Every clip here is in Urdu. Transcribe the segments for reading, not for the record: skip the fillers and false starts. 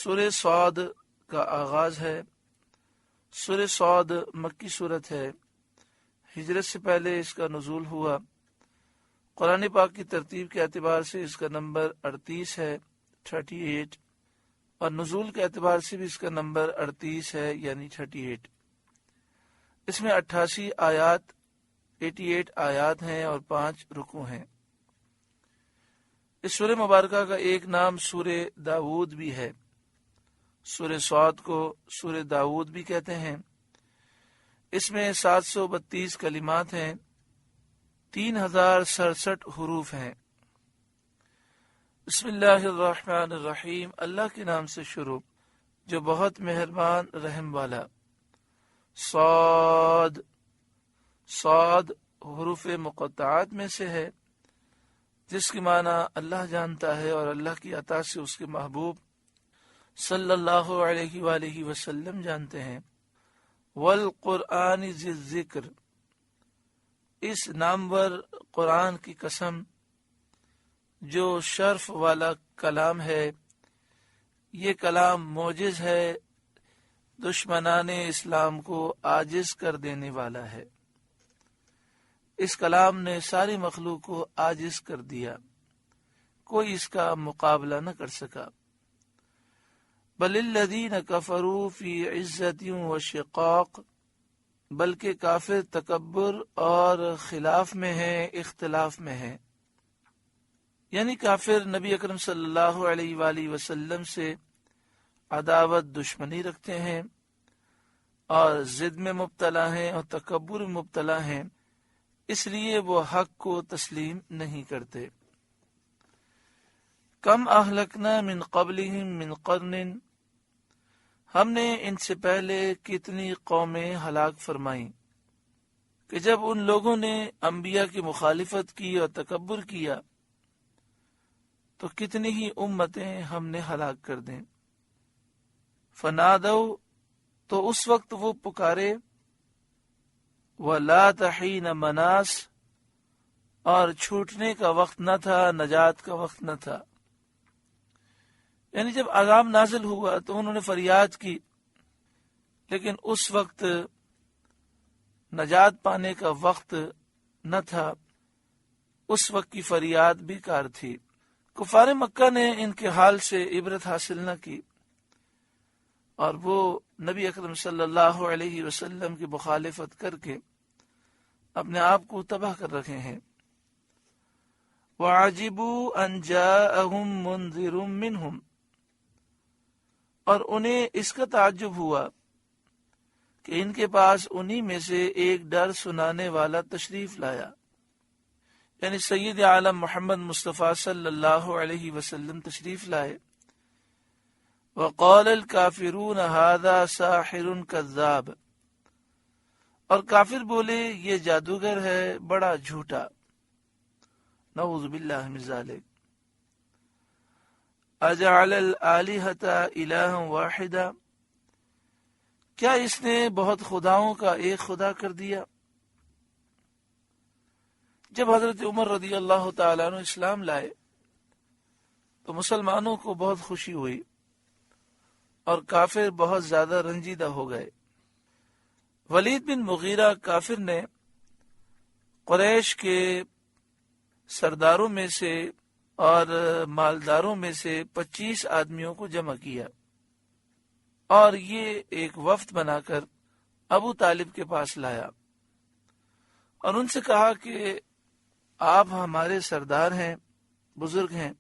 سورہ صاد کا آغاز ہے۔ سورہ صاد مکی صورت ہے، ہجرت سے پہلے اس کا نزول ہوا۔ قرآن پاک کی ترتیب کے اعتبار سے اس کا نمبر 38 ہے، 38، اور نزول کے اعتبار سے بھی اس کا نمبر 38 ہے، یعنی 38۔ اس میں 88 آیات 88 آیات ہیں اور 5 رکوع ہیں۔ اس سورہ مبارکہ کا ایک نام سورہ داود بھی ہے۔ سورہ صاد کو سورہ داود بھی کہتے ہیں۔ اس میں 732 کلمات ہیں، 3067 حروف ہیں۔ بسم اللہ الرحمن الرحیم، اللہ کے نام سے شروع جو بہت مہربان رحم والا۔ صاد، صاد حروف مقطعات میں سے ہے، جس کی معنی اللہ جانتا ہے اور اللہ کی عطا سے اس کے محبوب صلی اللہ علیہ وآلہ وسلم جانتے ہیں۔ والقرآن ذی الذکر، اس نامور قرآن کی قسم جو شرف والا کلام ہے۔ یہ کلام معجز ہے، دشمنان اسلام کو عاجز کر دینے والا ہے۔ اس کلام نے ساری مخلوق کو عاجز کر دیا، کوئی اس کا مقابلہ نہ کر سکا۔ بل الذین کفروا فی عزت و شقاق، بلکہ کافر تکبر اور خلاف میں ہیں، اختلاف میں ہیں۔ یعنی کافر نبی اکرم صلی اللہ علیہ وآلہ وسلم سے عداوت دشمنی رکھتے ہیں اور ضد میں مبتلا ہیں اور تکبر میں مبتلا ہیں، اس لیے وہ حق کو تسلیم نہیں کرتے۔ کم اہلکنا من قبلہم من قرن، ہم نے ان سے پہلے کتنی قومیں ہلاک فرمائیں کہ جب ان لوگوں نے انبیاء کی مخالفت کی اور تکبر کیا تو کتنی ہی امتیں ہم نے ہلاک کر دیں۔ فنادو، تو اس وقت وہ پکارے، وَلَا تَحِينَ مَنَاس، اور چھوٹنے کا وقت نہ تھا، نجات کا وقت نہ تھا۔ یعنی جب عذاب نازل ہوا تو انہوں نے فریاد کی، لیکن اس وقت نجات پانے کا وقت نہ تھا، اس وقت کی فریاد بیکار تھی۔ کفار مکہ نے ان کے حال سے عبرت حاصل نہ کی اور وہ نبی اکرم صلی اللہ علیہ وسلم کی مخالفت کر کے اپنے آپ کو تباہ کر رکھے ہیں۔ وَعَجِبُوا أَن جَاءَهُم مُنذِرٌ مِّنْهُمْ، اور انہیں اس کا تعجب ہوا کہ ان کے پاس انہی میں سے ایک ڈر سنانے والا تشریف لایا، یعنی سید عالم محمد مصطفیٰ صلی اللہ علیہ وسلم تشریف لائے۔ وقال الکافرون ھذا ساحر کذاب، اور کافر بولے یہ جادوگر ہے بڑا جھوٹا۔ نعوذ باللہ من ذلک۔ اجعل الآلہۃ الہا واحدا، کیا اس نے بہت خداؤں کا ایک خدا کر دیا؟ جب حضرت عمر رضی اللہ تعالیٰ عنہ اسلام لائے تو مسلمانوں کو بہت خوشی ہوئی اور کافر بہت زیادہ رنجیدہ ہو گئے۔ ولید بن مغیرہ کافر نے قریش کے سرداروں میں سے اور مالداروں میں سے 25 آدمیوں کو جمع کیا اور یہ ایک وفد بنا کر ابو طالب کے پاس لایا اور ان سے کہا کہ آپ ہمارے سردار ہیں، بزرگ ہیں،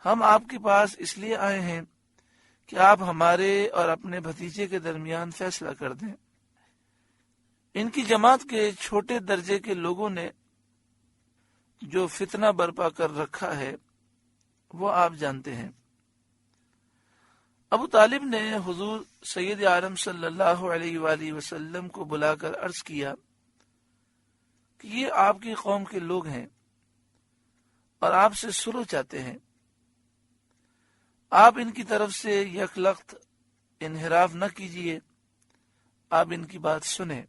ہم آپ کے پاس اس لیے آئے ہیں کہ آپ ہمارے اور اپنے بھتیجے کے درمیان فیصلہ کر دیں۔ ان کی جماعت کے چھوٹے درجے کے لوگوں نے جو فتنہ برپا کر رکھا ہے وہ آپ جانتے ہیں۔ ابو طالب نے حضور سید عالم صلی اللہ علیہ وآلہ وسلم کو بلا کر عرض کیا کہ یہ آپ کی قوم کے لوگ ہیں اور آپ سے صلح چاہتے ہیں، آپ ان کی طرف سے یک لخت انحراف نہ کیجیے، آپ ان کی بات سنیں۔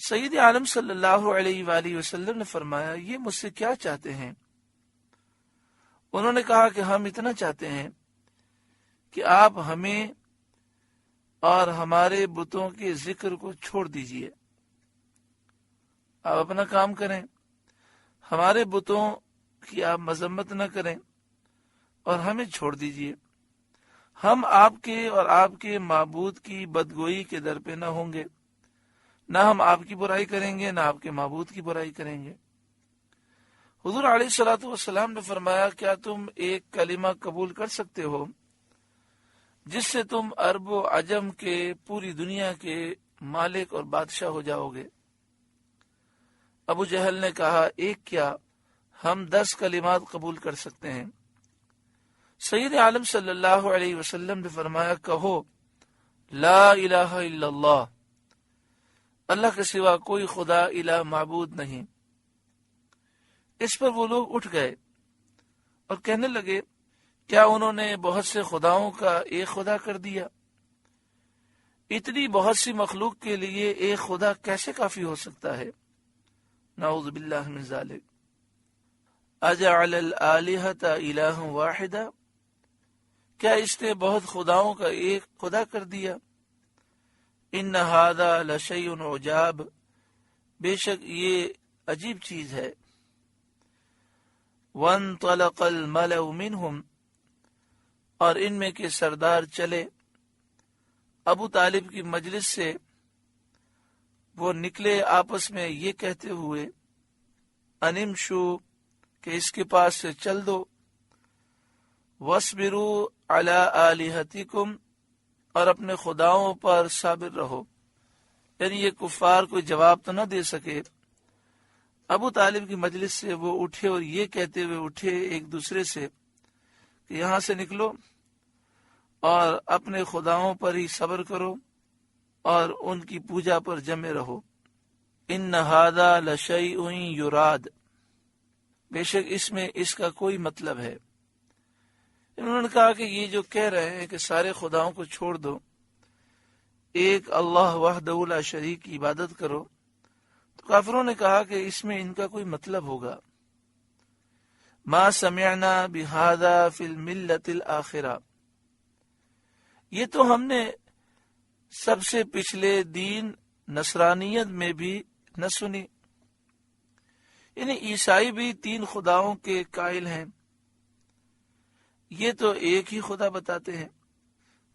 سید عالم صلی اللہ علیہ وآلہ وسلم نے فرمایا یہ مجھ سے کیا چاہتے ہیں؟ انہوں نے کہا کہ ہم اتنا چاہتے ہیں کہ آپ ہمیں اور ہمارے بتوں کے ذکر کو چھوڑ دیجئے، آپ اپنا کام کریں، ہمارے بتوں کی آپ مذمت نہ کریں اور ہمیں چھوڑ دیجئے۔ ہم آپ کے اور آپ کے معبود کی بدگوئی کے در پہ نہ ہوں گے، نہ ہم آپ کی برائی کریں گے، نہ آپ کے معبود کی برائی کریں گے۔ حضور علیہ الصلوۃ والسلام نے فرمایا، کیا تم ایک کلمہ قبول کر سکتے ہو جس سے تم عرب و عجم کے پوری دنیا کے مالک اور بادشاہ ہو جاؤ گے؟ ابو جہل نے کہا، ایک کیا، ہم 10 کلمات قبول کر سکتے ہیں۔ سید عالم صلی اللہ علیہ وسلم نے فرمایا، کہو لا الہ الا اللہ، اللہ کے سوا کوئی خدا الہ معبود نہیں۔ اس پر وہ لوگ اٹھ گئے اور کہنے لگے، کیا انہوں نے بہت سے خداؤں کا ایک خدا کر دیا؟ اتنی بہت سی مخلوق کے لیے ایک خدا کیسے کافی ہو سکتا ہے؟ نعوذ باللہ من ذالک۔ اجعل الآلہۃ الہ واحدا، کیا اس نے بہت خداؤں کا ایک خدا کر دیا؟ ان ھذا لشیء عجاب، بے شک یہ عجیب چیز ہے۔ وانطلق الملأ منہم، اور ان میں کے سردار چلے ابو طالب کی مجلس سے، وہ نکلے آپس میں یہ کہتے ہوئے، انمشو، کہ اس کے پاس سے چل دو، وَاصْبِرُوا عَلَىٰ آلِهَتِكُمْ، اور اپنے خداؤں پر صابر رہو۔ یعنی یہ کفار کوئی جواب تو نہ دے سکے۔ ابو طالب کی مجلس سے وہ اٹھے اور یہ کہتے ہوئے اٹھے ایک دوسرے سے کہ یہاں سے نکلو اور اپنے خداؤں پر ہی صبر کرو اور ان کی پوجا پر جمے رہو۔ ان ھذا لشیء یراد، بے شک اس میں اس کا کوئی مطلب ہے۔ انہوں نے کہا کہ یہ جو کہہ رہے ہیں کہ سارے خداؤں کو چھوڑ دو، ایک اللہ وحدہ لا شریک کی عبادت کرو، تو کافروں نے کہا کہ اس میں ان کا کوئی مطلب ہوگا۔ ما سمعنا بہذا فی الملۃ الآخرہ، یہ تو ہم نے سب سے پچھلے دین نصرانیت میں بھی نہ سنی۔ یعنی عیسائی بھی 3 خداؤں کے قائل ہیں، یہ تو ایک ہی خدا بتاتے ہیں۔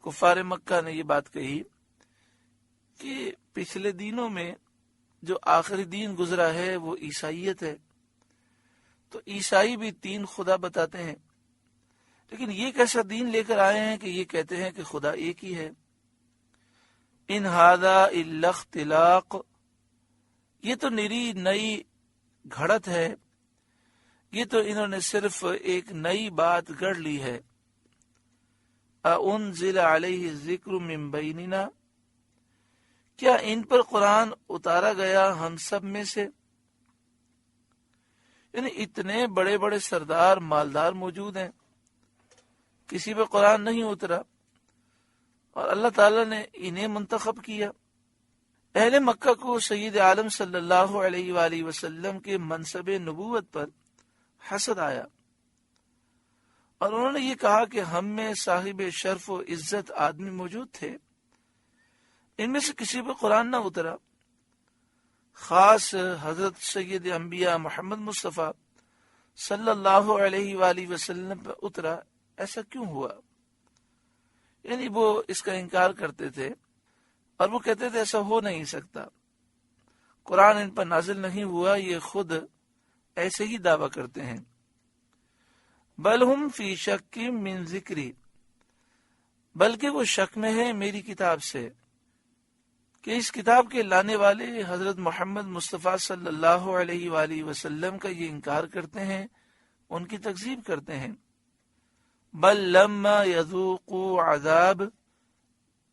کفار مکہ نے یہ بات کہی کہ پچھلے دینوں میں جو آخری دین گزرا ہے وہ عیسائیت ہے، تو عیسائی بھی 3 خدا بتاتے ہیں، لیکن یہ کیسا دین لے کر آئے ہیں کہ یہ کہتے ہیں کہ خدا ایک ہی ہے۔ ان ھذا الا اختلاق، یہ تو نری نئی گھڑت ہے، یہ تو انہوں نے صرف ایک نئی بات گڑھ لی ہے۔ اَأُنزِلَ عَلَيْهِ الذِّكْرُ مِن بَيْنِنَا، کیا ان پر قرآن اتارا گیا ہم سب میں سے؟ یعنی اتنے بڑے بڑے سردار مالدار موجود ہیں، کسی پہ قرآن نہیں اترا اور اللہ تعالیٰ نے انہیں منتخب کیا۔ اہل مکہ کو سید عالم صلی اللہ علیہ وآلہ وسلم کے منصب نبوت پر حسد آیا اور انہوں نے یہ کہا کہ ہم میں صاحب شرف و عزت آدمی موجود تھے، ان میں سے کسی پہ قرآن نہ اترا، خاص حضرت سید انبیاء محمد مصطفیٰ صلی اللہ علیہ وآلہ وسلم پہ اترا، ایسا کیوں ہوا؟ یعنی وہ اس کا انکار کرتے تھے اور وہ کہتے تھے ایسا ہو نہیں سکتا، قرآن ان پر نازل نہیں ہوا، یہ خود ایسے ہی دعویٰ کرتے ہیں۔ بل ہم فی شک من ذکری، بلکہ وہ شک میں ہے میری کتاب سے، کہ اس کتاب کے لانے والے حضرت محمد مصطفیٰ صلی اللہ علیہ وآلہ وسلم کا یہ انکار کرتے ہیں، ان کی تکذیب کرتے ہیں۔ بل لما یذوقوا عذاب،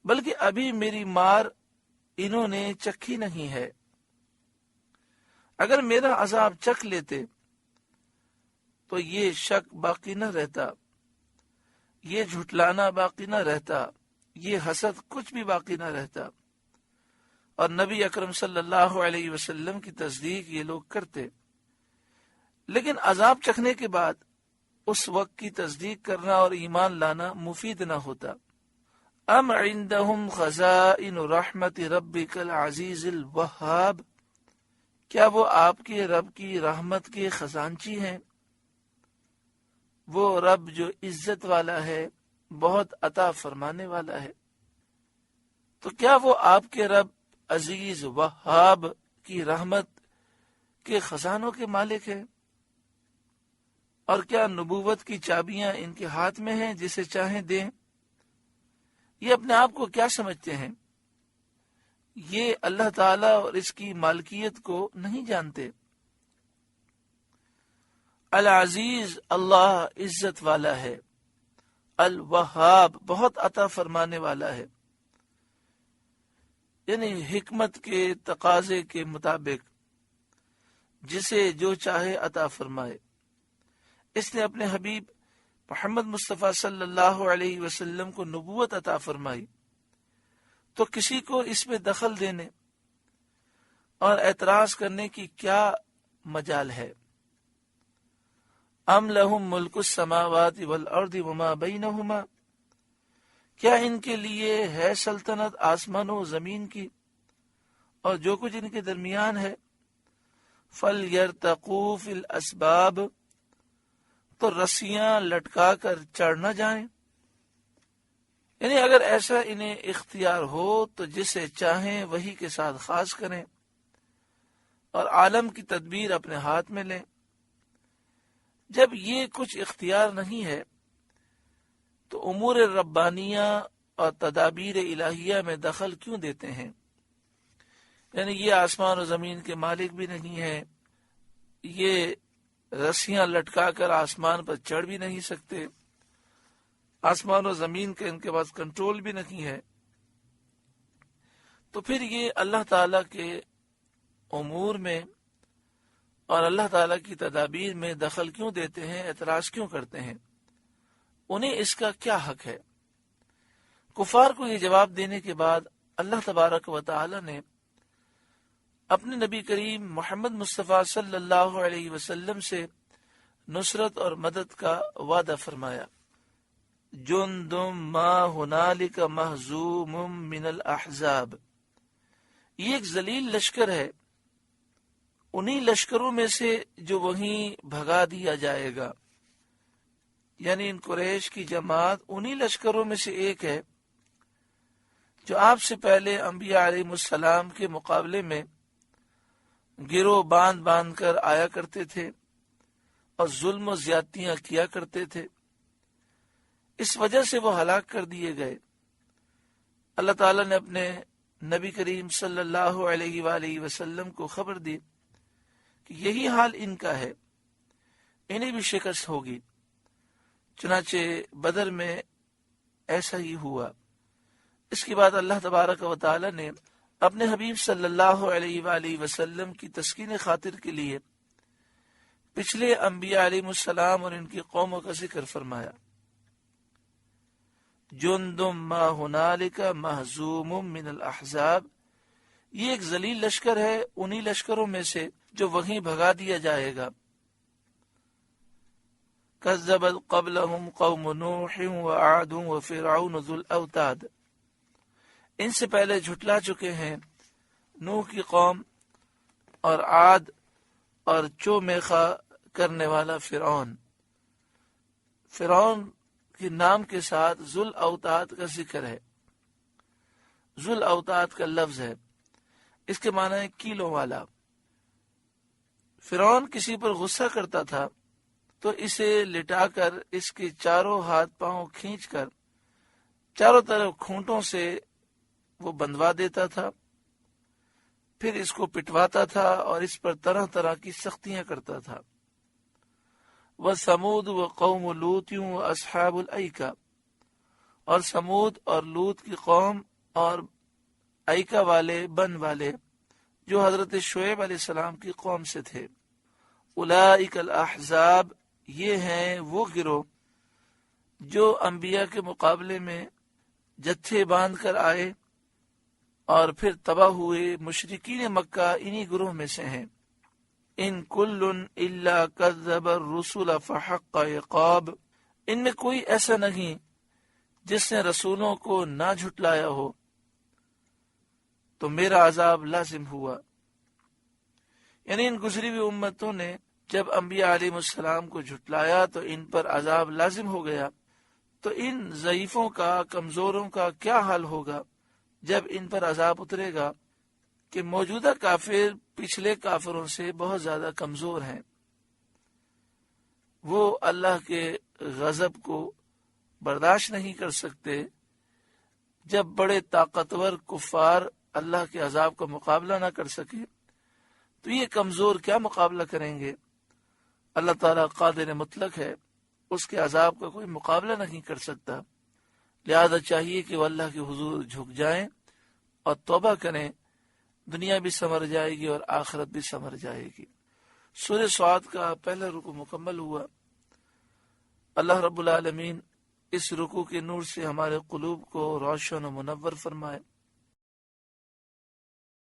بلکہ ابھی میری مار انہوں نے چکھی نہیں ہے۔ اگر میرا عذاب چکھ لیتے تو یہ شک باقی نہ رہتا، یہ جھٹلانا باقی نہ رہتا، یہ حسد کچھ بھی باقی نہ رہتا، اور نبی اکرم صلی اللہ علیہ وسلم کی تصدیق یہ لوگ کرتے۔ لیکن عذاب چکھنے کے بعد اس وقت کی تصدیق کرنا اور ایمان لانا مفید نہ ہوتا۔ ام عندهم خزائن رحمت ربک العزیز الوہاب، کیا وہ آپ کے رب کی رحمت کے خزانچی ہیں؟ وہ رب جو عزت والا ہے، بہت عطا فرمانے والا ہے، تو کیا وہ آپ کے رب عزیز وہاب کی رحمت کے خزانوں کے مالک ہیں؟ اور کیا نبوت کی چابیاں ان کے ہاتھ میں ہیں، جسے چاہیں دیں؟ یہ اپنے آپ کو کیا سمجھتے ہیں؟ یہ اللہ تعالیٰ اور اس کی مالکیت کو نہیں جانتے۔ العزیز اللہ عزت والا ہے، الوہاب بہت عطا فرمانے والا ہے، یعنی حکمت کے تقاضے کے مطابق جسے جو چاہے عطا فرمائے۔ اس نے اپنے حبیب محمد مصطفیٰ صلی اللہ علیہ وسلم کو نبوت عطا فرمائی، تو کسی کو اس میں دخل دینے اور اعتراض کرنے کی کیا مجال ہے؟ ام لہم ملک السماوات والارض وما بینہما، کیا ان کے لیے ہے سلطنت آسمان و زمین کی اور جو کچھ ان کے درمیان ہے؟ فَلْيَرْتَقُوا فِي الْأَسْبَابِ، تو رسیاں لٹکا کر چڑھ نہ جائیں۔ یعنی اگر ایسا انہیں اختیار ہو تو جسے چاہیں وہی کے ساتھ خاص کریں اور عالم کی تدبیر اپنے ہاتھ میں لیں۔ جب یہ کچھ اختیار نہیں ہے تو امور ربانیہ اور تدابیر الہیہ میں دخل کیوں دیتے ہیں؟ یعنی یہ آسمان و زمین کے مالک بھی نہیں ہے، یہ رسیاں لٹکا کر آسمان پر چڑھ بھی نہیں سکتے، آسمان و زمین کا ان کے پاس کنٹرول بھی نہیں ہے، تو پھر یہ اللہ تعالیٰ کے امور میں اور اللہ تعالیٰ کی تدابیر میں دخل کیوں دیتے ہیں، اعتراض کیوں کرتے ہیں؟ انہیں اس کا کیا حق ہے؟ کفار کو یہ جواب دینے کے بعد اللہ تبارک و تعالی نے اپنے نبی کریم محمد مصطفیٰ صلی اللہ علیہ وسلم سے نصرت اور مدد کا وعدہ فرمایا۔ جندم ما ہنالک مہزوم من الاحزاب، یہ ایک ذلیل لشکر ہے انہی لشکروں میں سے جو وہیں بھگا دیا جائے گا، یعنی ان قریش کی جماعت انہی لشکروں میں سے ایک ہے جو آپ سے پہلے انبیاء علیہ السلام کے مقابلے میں گروہ باندھ باندھ کر آیا کرتے تھے اور ظلم و زیادتیاں کیا کرتے تھے، اس وجہ سے وہ ہلاک کر دیے گئے۔ اللہ تعالیٰ نے اپنے نبی کریم صلی اللہ علیہ وآلہ وسلم کو خبر دی کہ یہی حال ان کا ہے، انہیں بھی شکست ہوگی۔ چنانچہ بدر میں ایسا ہی ہوا۔ اس کے بعد اللہ تبارک و تعالی نے اپنے حبیب صلی اللہ علیہ وآلہ وسلم کی تسکین خاطر کے لیے پچھلے انبیاء علیہ السلام اور ان کی قوموں کا ذکر فرمایا۔ جندم ما ہنالک مہزوم من الاحزاب، یہ ایک ذلیل لشکر ہے انہی لشکروں میں سے جو وہیں بھگا دیا جائے گا۔ کذبت قبلہم قوم نوح وعاد وفرعون ذو الاوتاد، ان سے پہلے جھٹلا چکے ہیں نوح کی قوم اور عاد اور چو میخا کرنے والا فرعون۔ فرعون کے نام کے ساتھ ذو الاوتاد کا ذکر ہے۔ ذو الاوتاد کا لفظ ہے، اس کے معنی ہے کیلوں والا۔ فرعون کسی پر غصہ کرتا تھا تو اسے لٹا کر اس کے چاروں ہاتھ پاؤں کھینچ کر چاروں طرف کھونٹوں سے وہ بندھوا دیتا تھا، پھر اس کو پٹواتا تھا اور اس پر طرح طرح کی سختیاں کرتا تھا۔ وَثَمُودُ وَقَوْمُ لُوطٍ وَأَصْحَابُ الْأَيْكَةِ، اور سمود اور لوط کی قوم اور ایکا والے بن والے جو حضرت شعیب علیہ السلام کی قوم سے تھے۔ اولئک الاحزاب، یہ ہیں وہ گروہ جو انبیاء کے مقابلے میں جتھے باندھ کر آئے اور پھر تباہ ہوئے۔ مشرکین مکہ انہی گروہ میں سے ہیں۔ ان کل الا کذب الرسل فحق عقاب، ان میں کوئی ایسا نہیں جس نے رسولوں کو نہ جھٹلایا ہو تو میرا عذاب لازم ہوا۔ یعنی ان گزری ہوئی امتوں نے جب انبیاء علیہ السلام کو جھٹلایا تو ان پر عذاب لازم ہو گیا، تو ان ضعیفوں کا، کمزوروں کا کیا حال ہوگا جب ان پر عذاب اترے گا کہ موجودہ کافر پچھلے کافروں سے بہت زیادہ کمزور ہیں، وہ اللہ کے غضب کو برداشت نہیں کر سکتے۔ جب بڑے طاقتور کفار اللہ کے عذاب کا مقابلہ نہ کر سکے تو یہ کمزور کیا مقابلہ کریں گے؟ اللہ تعالیٰ قادر مطلق ہے، اس کے عذاب کا کوئی مقابلہ نہیں کر سکتا، لہذا چاہیے کہ وہ اللہ کے حضور جھک جائیں اور توبہ کریں، دنیا بھی سنور جائے گی اور آخرت بھی سنور جائے گی۔ سورہ صاد کا پہلا رکوع مکمل ہوا۔ اللہ رب العالمین اس رکوع کے نور سے ہمارے قلوب کو روشن و منور فرمائے۔